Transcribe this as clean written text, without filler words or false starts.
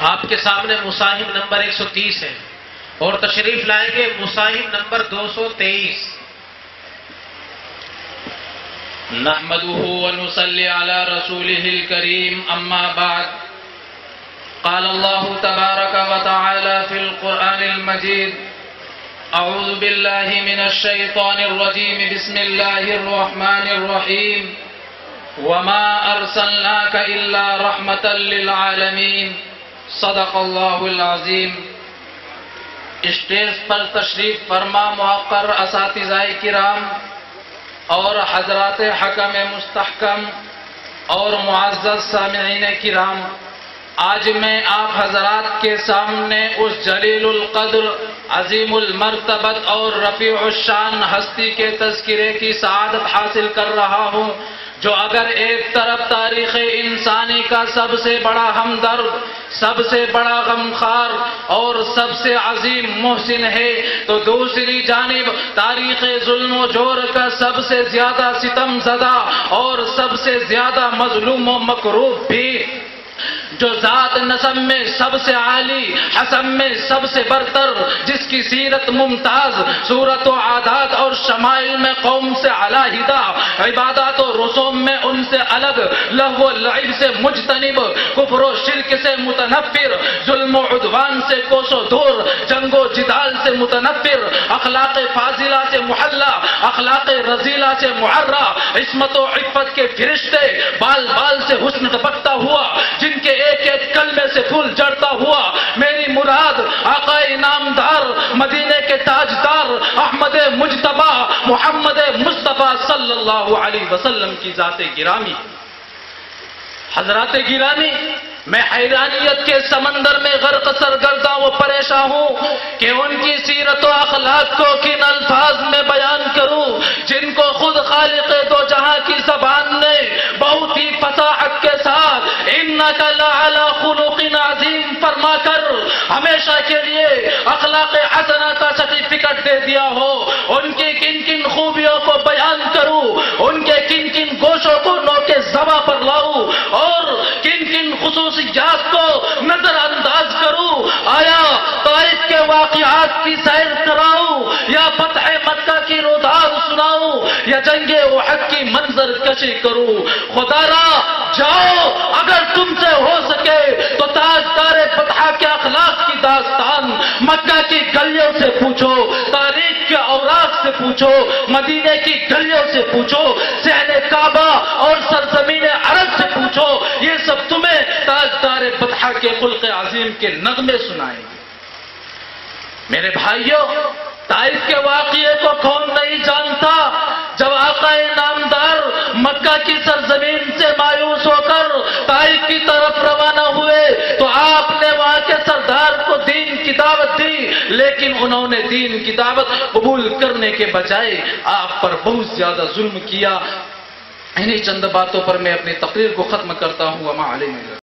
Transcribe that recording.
آپ کے سامنے مصاحف نمبر 130 ہے اور تشریف لائیں گے مصاحف نمبر 223۔ نحمده ونصلي على رسوله الكريم اما بعد قال الله تبارك وتعالى في القرآن المجيد اعوذ بالله من الشيطان الرجيم بسم الله الرحمن الرحيم وما ارسلناك الا رحمة للعالمين صدق الله العظيم۔ اسٹیج پر تشریف فرما موقر اساتذہ کرام اور حضرات حکم مستحکم اور معزز سامعین کرام، آج میں آپ حضرات کے سامنے اس جلیل القدر، عظیم المرتبت اور رفیع الشان ہستی کے تذکرے کی سعادت حاصل کر رہا ہوں، جو اگر ایک طرف تاریخ انسانی کا سب سے بڑا ہمدرد، سب سے بڑا غمخوار اور سب سے عظیم محسن ہے، تو دوسری جانب تاریخ ظلم و جور کا سب سے زیادہ ستم زدہ اور سب سے زیادہ مظلوم و مکروب بھی، جو ذات نسب میں سب سے عالی، حسب میں سب سے برتر، جس کی سیرت ممتاز، صورت و عادات اور شمائل میں قوم سے علیحدہ، عبادات و رسوم میں ان سے الگ، لہو و لعب سے مجتنب، کفر و شرک سے متنفر، ظلم و عدوان سے کوس و دور، جنگ و جدال سے متنفر، اخلاق فاضلہ سے محلہ، اخلاق رذیلہ سے معرہ، عصمت و عفت کے فرشتے، بال بال سے حسن ٹپکتا ہوا، جن کے ایک ایک کلمے سے پھول جڑتا ہوا، میری مراد آقا انعامدار، مدینے کے تاجدار، احمد مجتبی، محمد مصطفیٰ صلی اللہ علیہ وسلم کی ذات گرامی۔ حضرات گرامی، میں حیرانیت کے سمندر میں غرق سرگرداں و پریشان ہوں کہ ان کی سیرت و اخلاق کو کن الفاظ میں بیان کروں، جن کو خود خالق دو جہاں کی زبان نے بہت ہی فصاحت کے ساتھ انک لعلی خلق عظیم فرما کر ہمیشہ کے لیے اخلاق حسنہ کا سرٹیفکیٹ دے دیا ہو۔ ان کی کن کن خوبیوں کو بیان کروں، ان کے کن کن گوشوں کو نوکے زباں پر لاؤں اور کن کن خصوصیات کو نظر انداز کروں، آیا طائف کے واقعات کی سیر کراؤں یا فتح مکہ کی روداد سناؤں یا جنگ احد کی منظر کشی کروں؟ خدا را جاؤ، اگر تم سے ہو سکے تو تاجدار فتح کے اخلاق کی داستان مکہ کی گلیوں سے پوچھو، تاریخ کے اوراق سے پوچھو، مدینے کی گلیوں سے پوچھو، صحن کعبہ اور سرزمین عرب سے پوچھو، یہ سب تمہیں تاجدار فتح کے خلق عظیم کے نغمے سنائیں گے۔ میرے بھائیوں، طائف کے واقعے کو کون نہیں جانتا؟ جب آقا انعامدار مکہ کی سرزمین سے مایوس ہو کر طائف کی طرف روانہ ہوئے تو آپ نے وہاں کے سردار کو دین کی دعوت دی، لیکن انہوں نے دین کی دعوت قبول کرنے کے بجائے آپ پر بہت زیادہ ظلم کیا۔ انہی چند باتوں پر میں اپنی تقریر کو ختم کرتا ہوں۔ وما علینا